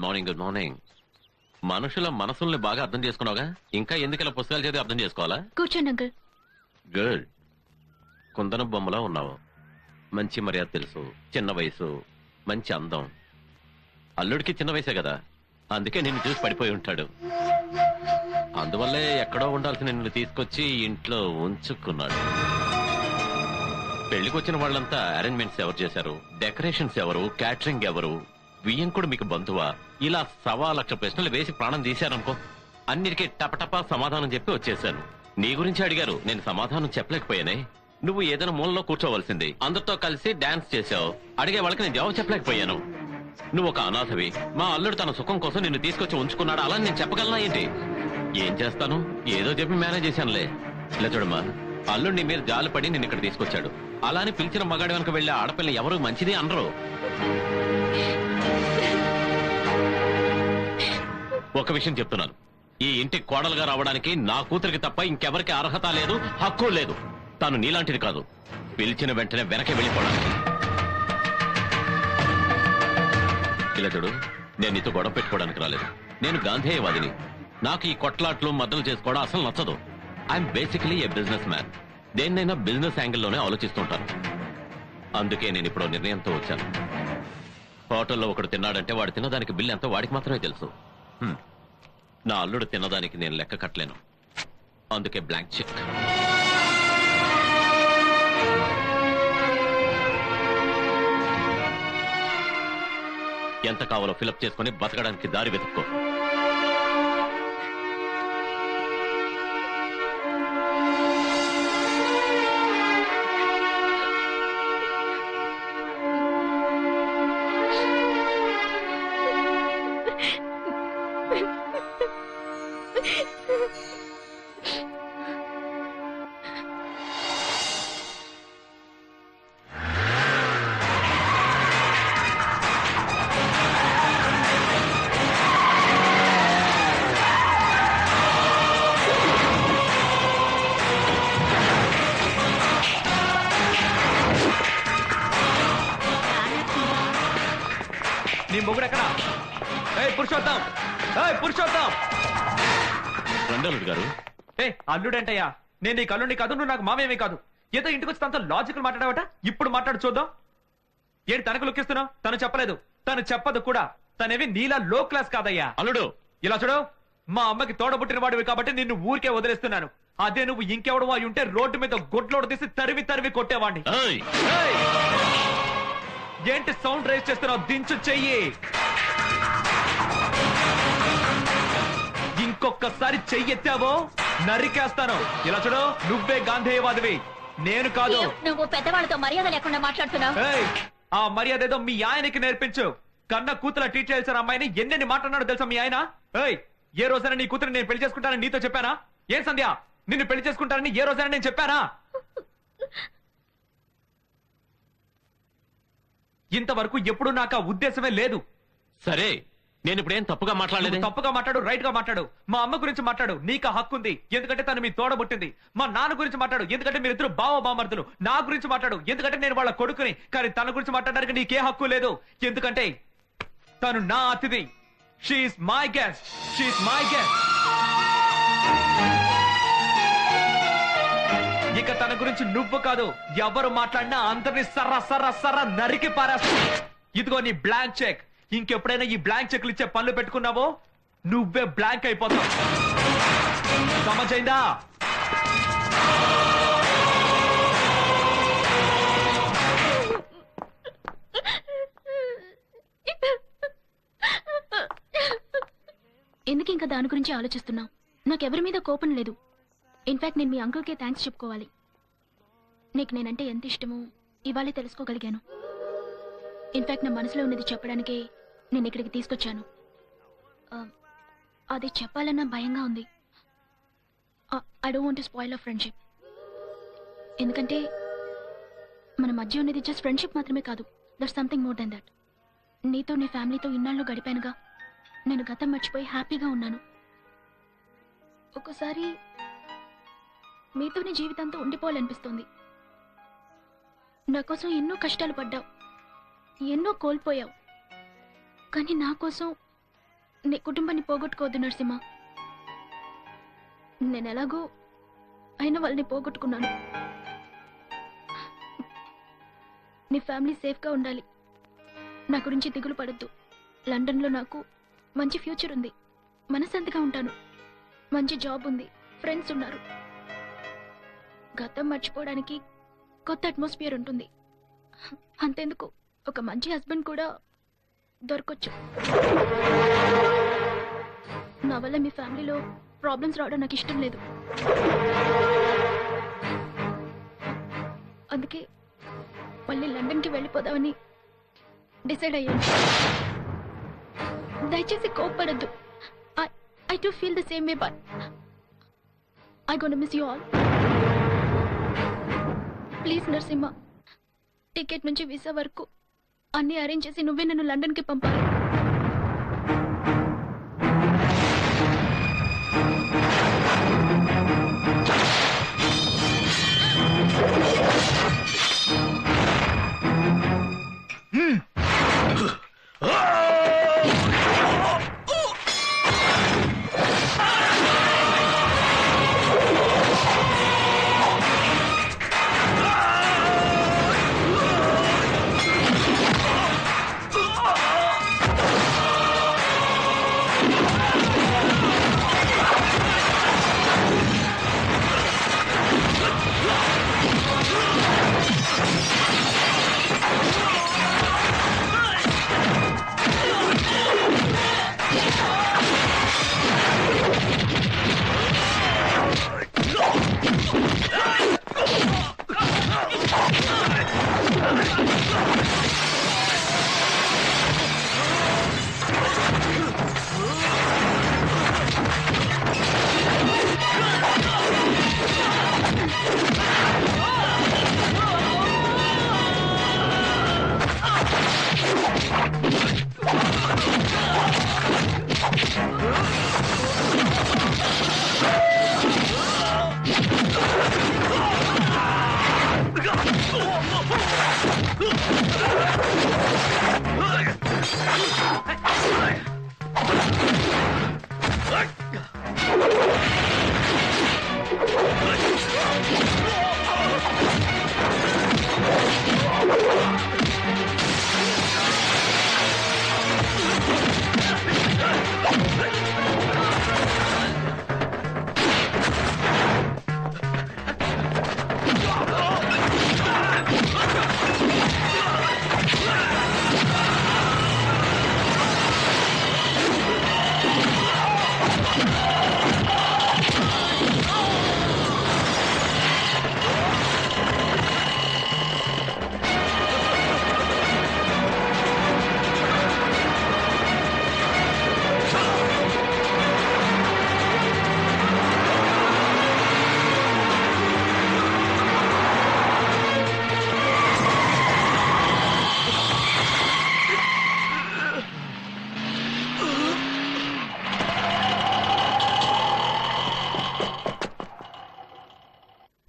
Morning good morning. మనుషుల మనసుల్ని బాగా అర్థం చేసుకున్నావుగా, ఇంకా ఎందుకు ఇలా పుస్తకాలు చదివి అర్థం చేసుకోవాలా? కూర్చోండి అంకుల్. గుడ్. కుందన బొమ్మలా ఉన్నావు. మంచి మర్యాద తెలుసు, చిన్న వయసు, మంచి అందం. అల్లుడికి చిన్న వయసే కదా, అందుకే నిన్ను చూసి పడిపోయి ఉంటాడు. అందువల్లే ఎక్కడో ఉండాల్సిన నిన్ను తీసుకొచ్చి ఇంట్లో ఉంచుకున్నాడు. పెళ్లికి వచ్చిన వాళ్ళంతా అరేంజ్మెంట్స్ ఎవరు చేశారు, డెకరేషన్స్ ఎవరు, క్యాటరింగ్ ఎవరు, బియ్యం కూడా మీకు బంధువా, ఇలా 1,00,000 ప్రశ్నలు వేసి ప్రాణం తీశారనుకో. అన్నిటికీ టపటపా సమాధానం చెప్పి వచ్చేసాను. నీ గురించి అడిగారు, నేను సమాధానం చెప్పలేకపోయానే. నువ్వు ఏదైనా మూలలో కూర్చోవలసింది, అందరితో కలిసి డాన్స్ చేశావు, అడిగే వాళ్ళకి నేను జవాబు చెప్పలేకపోయాను. నువ్వు ఒక అనాథవి, మా అల్లుడు తన సుఖం కోసం నిన్ను తీసుకొచ్చి ఉంచుకున్నాడు, అలా నేను చెప్పగలనా ఏంటి? ఏం చేస్తాను, ఏదో చెప్పి మేనేజ్ చేశానులే. ఇలా చూడమ్మా, అల్లుడు నీ మీద జాలిపడి నిన్ను ఇక్కడ తీసుకొచ్చాడు. అలా అని పిలిచిన మగాడి వెనక వెళ్లే ఆడపిల్ల ఎవరు మంచిది అనరు. ఒక విషయం చెప్తున్నాను, ఈ ఇంటికి కోడలుగా రావడానికి నా కూతురికి తప్ప ఇంకెవరికి అర్హత లేదు, హక్కు లేదు. తాను నీలాంటిది కాదు, పిలిచిన వెంటనే వెనకే వెళ్ళిపోవడానికి. ఇలా చూడు, నేను నీతో గొడవ పెట్టుకోవడానికి రాలేదు. నేను గాంధేయవాదిని. నాకు ఈ కొట్లాట్లు మద్దలు చేసుకోవడం అసలు నచ్చదు. I'm basically A business man. దేన్నైనా బిజినెస్ యాంగిల్లోనే ఆలోచిస్తుంటాను. అందుకే నేను ఇప్పుడు నిర్ణయంతో వచ్చాను. హోటల్లో ఒకడు తిన్నాడంటే వాడు తిన్నదానికి బిల్ ఎంతో వాడికి మాత్రమే తెలుసు. నా అల్లుడు తిన్నదానికి నేను లెక్క కట్టలేను. అందుకే బ్లాంక్ చెక్. ఎంత కావాలో ఫిలప్ చేసుకుని బతకడానికి దారి వెతుక్కో. నీ మొగుడు ఎక్కడా? పురుషోత్తం, పురుషోత్తం! రండి గారు. అల్లుడంటయ్యా, నేను నీకు అల్లుడిని కాదు, నువ్వు నాకు మామేమీ కాదు. ఏదో ఇంటికి వచ్చి తనతో లాజికల్ మాట్లాడావట, ఇప్పుడు మాట్లాడు చూద్దాం. ఏంటి తనకు లుక్కిస్తున్నావు? తను చెప్పలేదు, తను చెప్పదు కూడా. తనేవి నీలా లో క్లాస్ కాదయ్యా. అల్లుడు ఇలా చూడు, మా అమ్మకి తోడబుట్టిన వాడివి కాబట్టి నిన్ను ఊరికే వదిలేస్తున్నాను. అదే నువ్వు ఇంకెవడు అయి ఉంటే రోడ్డు మీద గొడ్లోడు తీసి తరివి తరివి కొట్టేవాడిని. ఏంటి సౌండ్ రైజ్ చేస్తున్నావు? దించు చెయ్యి. ఇంకొకసారి చెయ్యెత్తావో నరికేస్తాను. ఇలా చూడు, నువ్వే గాంధేయవాదివి, నేను కాదు. నువ్వు పెద్దవాళ్ళతో మర్యాద లేకుండా మాట్లాడుతున్నావు. ఆ మర్యాద ఏదో మీ ఆయనకి నేర్పించు. కన్న కూతుర ట్రీట్ చేయాల్సిన అమ్మాయిని ఎన్నెన్ని మాట్లాడినాడో తెలుసా మీ ఆయన? ఏ రోజైనా నీ కూతురు నేను పెళ్లి చేసుకుంటానని నీతో చెప్పానా? ఏ సంధ్య, నిన్ను పెళ్లి చేసుకుంటానని ఏ రోజైనా నేను చెప్పానా? ఇంతవరకు ఎప్పుడు నాకు ఆ ఉద్దేశమే లేదు. సరే, నేను ఇప్పుడు ఏం తప్పుగా మాట్లాడలేదు. తప్పుగా మాట్లాడు, రైట్ గా మాట్లాడు. మా అమ్మ గురించి మాట్లాడు, నీకు హక్కు ఉంది, ఎందుకంటే తను మీ తోడబుట్టింది. మా నాన్న గురించి మాట్లాడు, ఎందుకంటే మీరిద్దరు బావ బామర్దులు. నా గురించి మాట్లాడు, ఎందుకంటే నేను వాళ్ళ కొడుకుని. కానీ తన గురించి మాట్లాడడానికి నీకే హక్కు లేదు, ఎందుకంటే తను నా అతిథి. She is my guest, she is my guest. ఇక తన గురించి నువ్వు కాదు, ఎవరు మాట్లాడినా అందరినీ సర్ర సర్ర సర్ర నరికి పారేస్తా. ఇదిగో నీ బ్లాంక్ చెక్. ఇంకెప్పుడైనా ఈ బ్లాంక్ చెక్లు ఇచ్చే పనులు పెట్టుకున్నావో నువ్వే బ్లాంక్ అయిపోతావు. సమజైందా? ఎందుకు ఇంకా దాని గురించి ఆలోచిస్తున్నావు? నాకెవరి మీద కోపం లేదు. ఇన్ఫాక్ట్ నేను మీ అంకుల్కే థ్యాంక్స్ చెప్పుకోవాలి. నీకు నేనంటే ఎంత ఇష్టమో ఇవాళే తెలుసుకోగలిగాను. ఇన్ఫాక్ట్ నా మనసులో ఉన్నది చెప్పడానికే నేను ఇక్కడికి తీసుకొచ్చాను. అది చెప్పాలన్న భయంగా ఉంది. I don't want to spoil hour friendship. ఎందుకంటే మన మధ్య ఉన్నది జస్ట్ ఫ్రెండ్షిప్ మాత్రమే కాదు, that's something more than that. నీతో నీ ఫ్యామిలీతో ఇన్నాళ్ళు గడిపానుగా, నేను గతం మర్చిపోయి హ్యాపీగా ఉన్నాను. ఒక్కోసారి మీతోనే జీవితంతో ఉండిపోవాలనిపిస్తుంది. నా కోసం ఎన్నో కష్టాలు పడ్డావు, ఎన్నో కోల్పోయావు, కానీ నా కోసం నీ కుటుంబాన్ని పోగొట్టుకోవద్దు నరసింహ. నేను ఎలాగో అయిన వాళ్ళని పోగొట్టుకున్నాను. నీ ఫ్యామిలీ సేఫ్గా ఉండాలి. నా గురించి దిగులు పడద్దు. లండన్లో నాకు మంచి ఫ్యూచర్ ఉంది. మనశ్శాంతిగా ఉంటాను. మంచి జాబ్ ఉంది. ఫ్రెండ్స్ ఉన్నారు. గతం మర్చిపోవడానికి కొత్త అట్మాస్ఫియర్ ఉంటుంది. అంతెందుకు ఒక మంచి హస్బెండ్ కూడా దొరకొచ్చు. నా వల్ల మీ ఫ్యామిలీలో ప్రాబ్లమ్స్ రావడం నాకు ఇష్టం లేదు. అందుకే మళ్ళీ లండన్కి వెళ్ళిపోదామని డిసైడ్ అయ్యాను. దయచేసి కోప్పడద్దు. I do feel the same way, but I'm gonna miss you all. Please Narasimha, ticket నుంచి వీసా వరకు అన్ని అరేంజ్ చేసి నువ్వే నన్ను లండన్కి పంపాలి.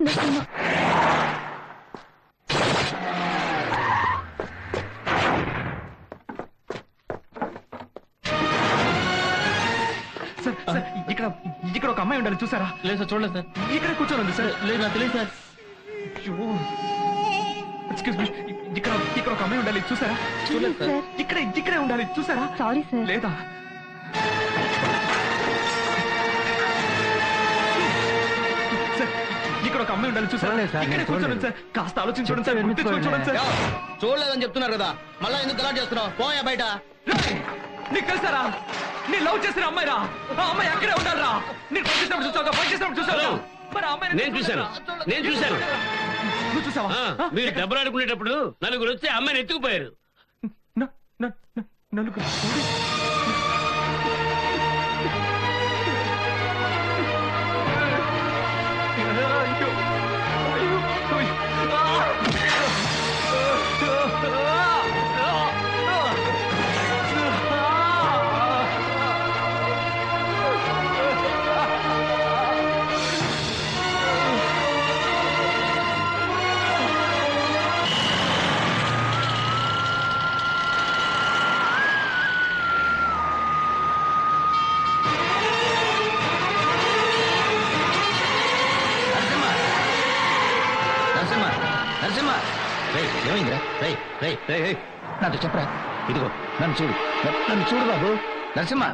నరసింహ, సార్ సార్, ఇక్కడ ఇక్కడ ఒక అమ్మాయి ఉండాలి, చూసారా? లేదు సార్, చూడలేదు సార్. ఇక్కడ కూర్చొని ఉంది సార్. లేదు నాకు తెలియదు సార్. ఎక్స్క్యూజ్ మీ, ఇక్కడ ఇక్కడ ఒక అమ్మాయి ఉండాలి, చూసారా? చూడలేదు సార్. ఇక్కడే ఉండాలి, చూసారా? Sorry sir. లేదా? సార్, ఇక్కడ ఒక అమ్మాయి ఉండాలి, చూసారా? చూడలేదు సార్, ఇక్కడే నేను కూర్చొని చూడలేదు. సార్. కాస్త ఆలోచించుకోండి సార్, చెప్తే గుర్తించుకొని చూడండి సార్. చూడలేదని చెప్తున్నారు కదా, మళ్ళా ఎందుకు గలాట్ చేస్తున్నావు? పోయా బయట. రేయ్, నీకు తెలుసారా? నీ లవ్ చేసిన అమ్మాయి రా. ఆ అమ్మాయి అక్కడే ఉండాలిరా. నేను పని చేసినప్పుడు చూసావు, పని చేసినప్పుడు చూసావు. హలో. మరి ఆ అమ్మాయిని నేను చూశాను. నేను చూశాను. నువ్వు చూసావా? ఆ, మీరు దెబ్బలాడుకునేటప్పుడు నలుగురు వచ్చి అమ్మాయిని ఎత్తుకుపోయారు. నలుగురు. అయ్యో. అయ్యో. నరసింహ రేయ్ ఏమైందిరా రేయ్ రేయ్ రేయ్ రేయ్ నాతో చెప్పరా ఇదిగో నన్ను చూడు బాబు నరసింహ